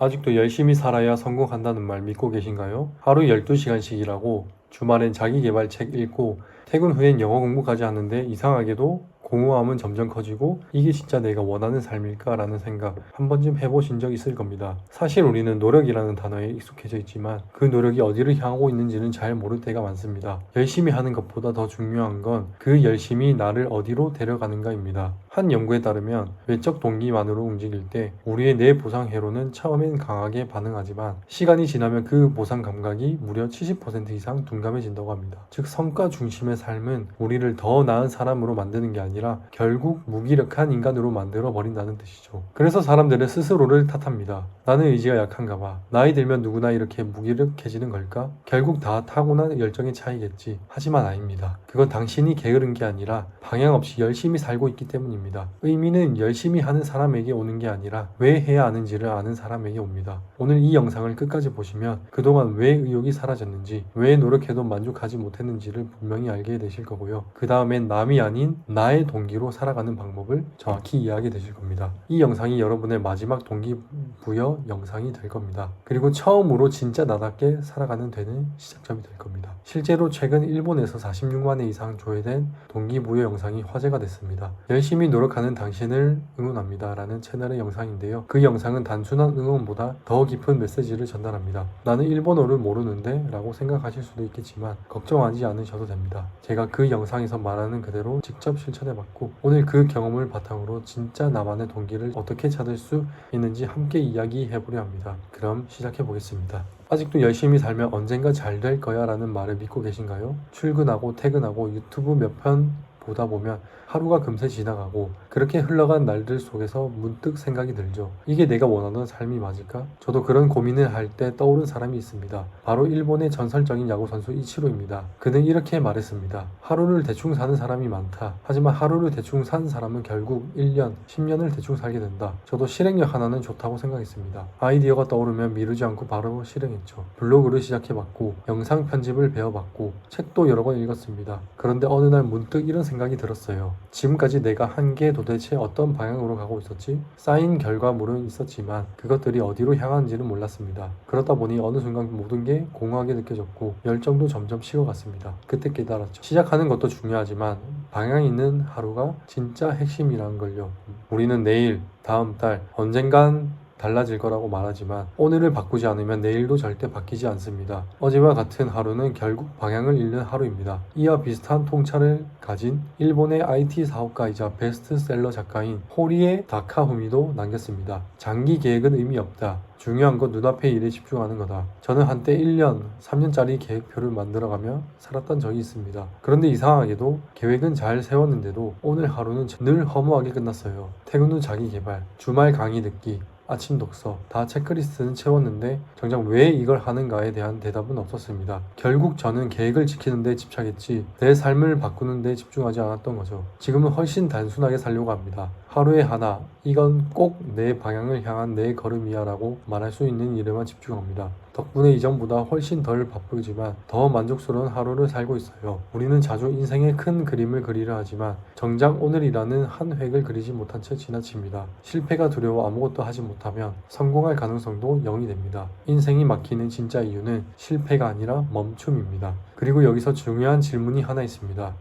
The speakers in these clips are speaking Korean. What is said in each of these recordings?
아직도 열심히 살아야 성공한다는 말 믿고 계신가요? 하루 12시간씩 일하고 주말엔 자기계발 책 읽고 퇴근 후엔 영어 공부까지 하는데 이상하게도 공허함은 점점 커지고 이게 진짜 내가 원하는 삶일까라는 생각 한 번쯤 해보신 적 있을 겁니다. 사실 우리는 노력이라는 단어에 익숙해져 있지만 그 노력이 어디를 향하고 있는지는 잘 모를 때가 많습니다. 열심히 하는 것보다 더 중요한 건 그 열심이 나를 어디로 데려가는가입니다. 한 연구에 따르면 외적 동기만으로 움직일 때 우리의 뇌 보상 회로는 처음엔 강하게 반응하지만 시간이 지나면 그 보상 감각이 무려 70% 이상 둔감해진다고 합니다. 즉 성과 중심의 삶은 우리를 더 나은 사람으로 만드는 게 아니라 결국 무기력한 인간으로 만들어 버린다는 뜻이죠. 그래서 사람들은 스스로를 탓합니다. 나는 의지가 약한가 봐. 나이 들면 누구나 이렇게 무기력해지는 걸까? 결국 다 타고난 열정의 차이겠지. 하지만 아닙니다. 그건 당신이 게으른 게 아니라 방향 없이 열심히 살고 있기 때문입니다. 의미는 열심히 하는 사람에게 오는 게 아니라 왜 해야 하는지를 아는 사람에게 옵니다. 오늘 이 영상을 끝까지 보시면 그동안 왜 의욕이 사라졌는지, 왜 노력해도 만족하지 못했는지를 분명히 알게 되실 거고요. 그 다음엔 남이 아닌 나의 동기로 살아가는 방법을 정확히 이해하게 되실 겁니다. 이 영상이 여러분의 마지막 동기부여 영상이 될 겁니다. 그리고 처음으로 진짜 나답게 살아가는 되는 시작점이 될 겁니다. 실제로 최근 일본에서 46만 회 이상 조회된 동기부여 영상이 화제가 됐습니다. 열심히 노력하는 당신을 응원합니다 라는 채널의 영상인데요. 그 영상은 단순한 응원보다 더 깊은 메시지를 전달합니다. 나는 일본어를 모르는데 라고 생각하실 수도 있겠지만 걱정하지 않으셔도 됩니다. 제가 그 영상에서 말하는 그대로 직접 실천해봤고 오늘 그 경험을 바탕으로 진짜 나만의 동기를 어떻게 찾을 수 있는지 함께 이야기해보려 합니다. 그럼 시작해보겠습니다. 아직도 열심히 살면 언젠가 잘 될 거야 라는 말을 믿고 계신가요? 출근하고 퇴근하고 유튜브 몇 편 보다 보면 하루가 금세 지나가고 그렇게 흘러간 날들 속에서 문득 생각이 들죠. 이게 내가 원하는 삶이 맞을까? 저도 그런 고민을 할 때 떠오른 사람이 있습니다. 바로 일본의 전설적인 야구 선수 이치로입니다. 그는 이렇게 말했습니다. 하루를 대충 사는 사람이 많다. 하지만 하루를 대충 산 사람은 결국 1년, 10년을 대충 살게 된다. 저도 실행력 하나는 좋다고 생각했습니다. 아이디어가 떠오르면 미루지 않고 바로 실행했죠. 블로그를 시작해봤고 영상 편집을 배워봤고 책도 여러 권 읽었습니다. 그런데 어느 날 문득 이런 생각이 들었어요. 지금까지 내가 한 게 도대체 어떤 방향으로 가고 있었지? 쌓인 결과물은 있었지만 그것들이 어디로 향하는지는 몰랐습니다. 그러다 보니 어느 순간 모든 게 공허하게 느껴졌고 열정도 점점 식어갔습니다. 그때 깨달았죠. 시작하는 것도 중요하지만 방향 있는 하루가 진짜 핵심이라는 걸요. 우리는 내일, 다음 달, 언젠간 달라질 거라고 말하지만 오늘을 바꾸지 않으면 내일도 절대 바뀌지 않습니다. 어제와 같은 하루는 결국 방향을 잃는 하루입니다. 이와 비슷한 통찰을 가진 일본의 IT 사업가이자 베스트셀러 작가인 호리에 다카후미도 남겼습니다. 장기 계획은 의미 없다. 중요한 건 눈앞의 일에 집중하는 거다. 저는 한때 1년, 3년짜리 계획표를 만들어가며 살았던 적이 있습니다. 그런데 이상하게도 계획은 잘 세웠는데도 오늘 하루는 늘 허무하게 끝났어요. 퇴근 후 자기 개발, 주말 강의 듣기, 아침 독서 다 체크리스트는 채웠는데 정작 왜 이걸 하는가에 대한 대답은 없었습니다. 결국 저는 계획을 지키는 데 집착했지 내 삶을 바꾸는 데 집중하지 않았던 거죠. 지금은 훨씬 단순하게 살려고 합니다. 하루에 하나, 이건 꼭 내 방향을 향한 내 걸음이야 라고 말할 수 있는 일에만 집중합니다. 덕분에 이전보다 훨씬 덜 바쁘지만 더 만족스러운 하루를 살고 있어요. 우리는 자주 인생의 큰 그림을 그리려 하지만 정작 오늘이라는 한 획을 그리지 못한 채 지나칩니다. 실패가 두려워 아무것도 하지 못하면 성공할 가능성도 0이 됩니다. 인생이 막히는 진짜 이유는 실패가 아니라 멈춤입니다. 그리고 여기서 중요한 질문이 하나 있습니다.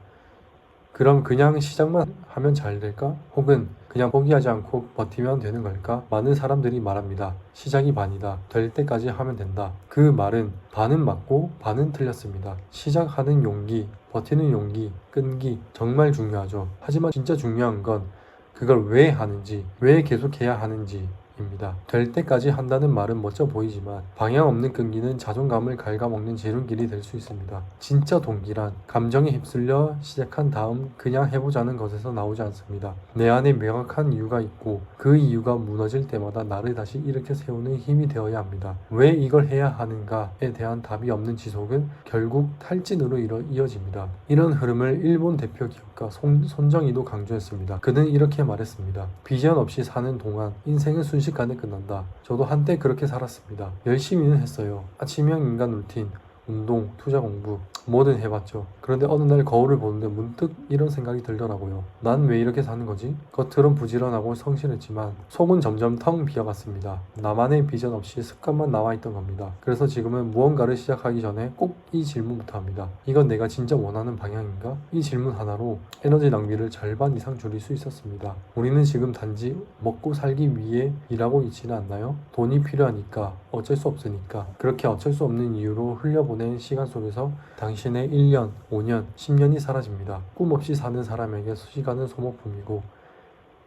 그럼 그냥 시작만 하면 잘 될까? 혹은 그냥 포기하지 않고 버티면 되는 걸까? 많은 사람들이 말합니다. 시작이 반이다. 될 때까지 하면 된다. 그 말은 반은 맞고 반은 틀렸습니다. 시작하는 용기, 버티는 용기, 끈기 정말 중요하죠. 하지만 진짜 중요한 건 그걸 왜 하는지, 왜 계속해야 하는지 입니다. 될 때까지 한다는 말은 멋져 보이지만 방향 없는 끈기는 자존감을 갉아먹는 지름길이 될 수 있습니다. 진짜 동기란 감정에 휩쓸려 시작한 다음 그냥 해보자는 것에서 나오지 않습니다. 내 안에 명확한 이유가 있고 그 이유가 무너질 때마다 나를 다시 일으켜 세우는 힘이 되어야 합니다. 왜 이걸 해야 하는가에 대한 답이 없는 지속은 결국 탈진으로 이어집니다. 이런 흐름을 일본 대표 기업가 손정희도 강조했습니다. 그는 이렇게 말했습니다. 비전 없이 사는 동안 인생은 순식간에 끝난다. 저도 한때 그렇게 살았습니다. 열심히는 했어요. 아침형 인간 루틴, 운동, 투자 공부, 뭐든 해봤죠. 그런데 어느 날 거울을 보는데 문득 이런 생각이 들더라고요. 난 왜 이렇게 사는 거지? 겉으론 부지런하고 성실했지만 속은 점점 텅 비어갔습니다. 나만의 비전 없이 습관만 나와있던 겁니다. 그래서 지금은 무언가를 시작하기 전에 꼭 이 질문부터 합니다. 이건 내가 진짜 원하는 방향인가? 이 질문 하나로 에너지 낭비를 절반 이상 줄일 수 있었습니다. 우리는 지금 단지 먹고 살기 위해 일하고 있지는 않나요? 돈이 필요하니까, 어쩔 수 없으니까. 그렇게 어쩔 수 없는 이유로 흘려보낸 시간 속에서 당신의 1년, 5년, 10년이 사라집니다. 꿈 없이 사는 사람에게 시간은 소모품이고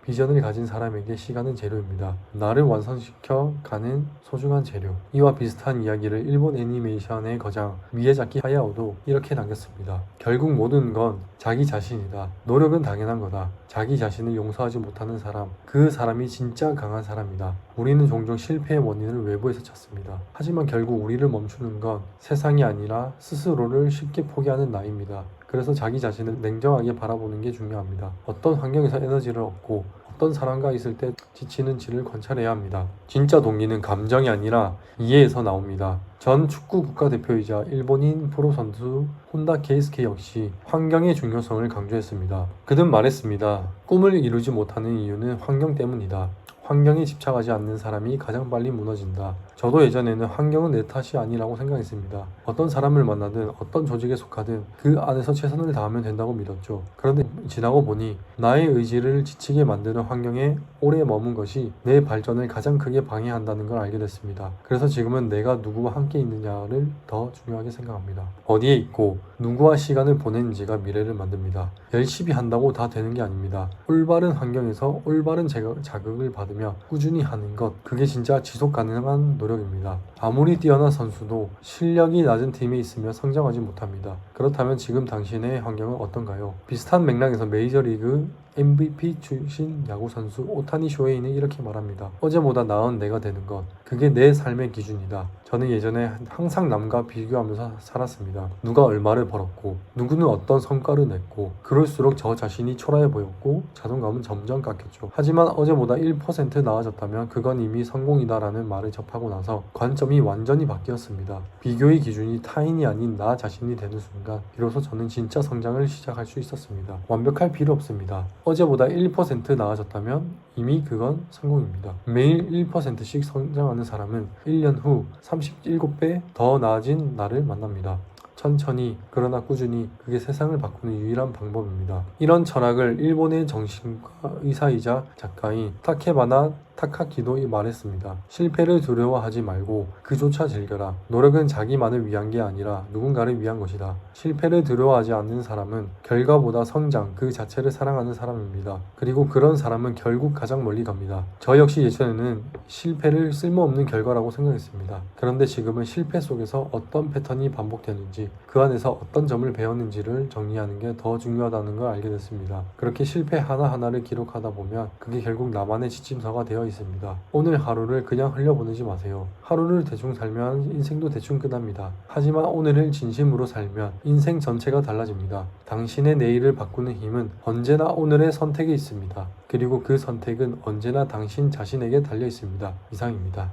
비전을 가진 사람에게 시간은 재료입니다. 나를 완성시켜 가는 소중한 재료. 이와 비슷한 이야기를 일본 애니메이션의 거장 미야자키 하야오도 이렇게 남겼습니다. 결국 모든 건 자기 자신이다. 노력은 당연한 거다. 자기 자신을 용서하지 못하는 사람, 그 사람이 진짜 강한 사람이다. 우리는 종종 실패의 원인을 외부에서 찾습니다. 하지만 결국 우리를 멈추는 건 세상이 아니라 스스로를 쉽게 포기하는 나입니다. 그래서 자기 자신을 냉정하게 바라보는 게 중요합니다. 어떤 환경에서 에너지를 얻고 어떤 사람과 있을 때 지치는지를 관찰해야 합니다. 진짜 동기는 감정이 아니라 이해에서 나옵니다. 전 축구 국가대표이자 일본인 프로 선수 혼다 케이스케 역시 환경의 중요성을 강조했습니다. 그는 말했습니다. 꿈을 이루지 못하는 이유는 환경 때문이다. 환경에 집착하지 않는 사람이 가장 빨리 무너진다. 저도 예전에는 환경은 내 탓이 아니라고 생각했습니다. 어떤 사람을 만나든 어떤 조직에 속하든 그 안에서 최선을 다하면 된다고 믿었죠. 그런데 지나고 보니 나의 의지를 지치게 만드는 환경에 오래 머문 것이 내 발전을 가장 크게 방해한다는 걸 알게 됐습니다. 그래서 지금은 내가 누구와 함께 있느냐를 더 중요하게 생각합니다. 어디에 있고 누구와 시간을 보내는지가 미래를 만듭니다. 열심히 한다고 다 되는 게 아닙니다. 올바른 환경에서 올바른 자극을 받으며 꾸준히 하는 것, 그게 진짜 지속 가능한 노력입니다. 아무리 뛰어난 선수도 실력이 낮은 팀에 있으면 성장하지 못합니다. 그렇다면 지금 당신의 환경은 어떤가요? 비슷한 맥락에서 메이저리그 MVP 출신 야구선수 오타니 쇼헤이는 이렇게 말합니다. 어제보다 나은 내가 되는 것, 그게 내 삶의 기준이다. 저는 예전에 항상 남과 비교하면서 살았습니다. 누가 얼마를 벌었고 누구는 어떤 성과를 냈고 그럴수록 저 자신이 초라해 보였고 자존감은 점점 깎였죠. 하지만 어제보다 1% 나아졌다면 그건 이미 성공이다라는 말을 접하고 나서 관점이 완전히 바뀌었습니다. 비교의 기준이 타인이 아닌 나 자신이 되는 순간 비로소 저는 진짜 성장을 시작할 수 있었습니다. 완벽할 필요 없습니다. 어제보다 1% 나아졌다면 이미 그건 성공입니다. 매일 1%씩 성장하는 사람은 1년 후 37배 더 나아진 나를 만납니다. 천천히 그러나 꾸준히, 그게 세상을 바꾸는 유일한 방법입니다. 이런 철학을 일본의 정신과 의사이자 작가인 타케바나 타카키도 말했습니다. 실패를 두려워하지 말고 그조차 즐겨라. 노력은 자기만을 위한 게 아니라 누군가를 위한 것이다. 실패를 두려워하지 않는 사람은 결과보다 성장 그 자체를 사랑하는 사람입니다. 그리고 그런 사람은 결국 가장 멀리 갑니다. 저 역시 예전에는 실패를 쓸모없는 결과라고 생각했습니다. 그런데 지금은 실패 속에서 어떤 패턴이 반복되는지, 그 안에서 어떤 점을 배웠는지를 정리하는 게 더 중요하다는 걸 알게 됐습니다. 그렇게 실패 하나하나를 기록하다 보면 그게 결국 나만의 지침서가 되어 있습니다. 오늘 하루를 그냥 흘려보내지 마세요. 하루를 대충 살면 인생도 대충 끝납니다. 하지만 오늘을 진심으로 살면 인생 전체가 달라집니다. 당신의 내일을 바꾸는 힘은 언제나 오늘의 선택에 있습니다. 그리고 그 선택은 언제나 당신 자신에게 달려 있습니다. 이상입니다.